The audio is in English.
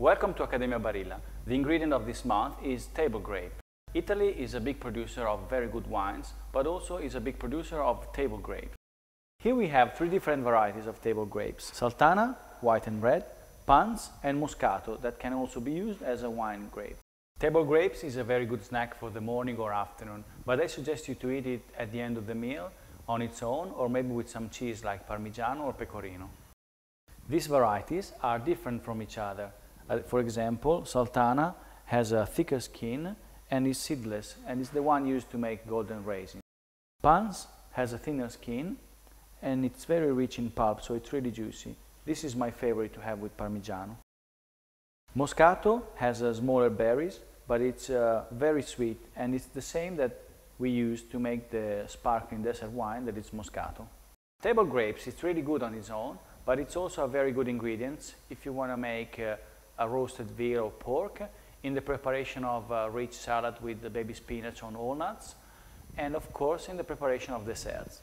Welcome to Accademia Barilla. The ingredient of this month is table grape. Italy is a big producer of very good wines, but also is a big producer of table grape. Here we have three different varieties of table grapes: Sultana, white and red, Pans, and Moscato, that can also be used as a wine grape. Table grapes is a very good snack for the morning or afternoon, but I suggest you to eat it at the end of the meal on its own, or maybe with some cheese like Parmigiano or Pecorino. These varieties are different from each other. For example, Sultana has a thicker skin and is seedless, and is the one used to make golden raisins. Pans has a thinner skin and it's very rich in pulp, so it's really juicy. This is my favorite to have with Parmigiano. Moscato has smaller berries, but it's very sweet, and it's the same that we use to make the sparkling dessert wine, that is Moscato. Table grapes, it's really good on its own, but it's also a very good ingredient if you want to make a roasted veal or pork, in the preparation of a rich salad with the baby spinach on walnuts, and of course in the preparation of desserts.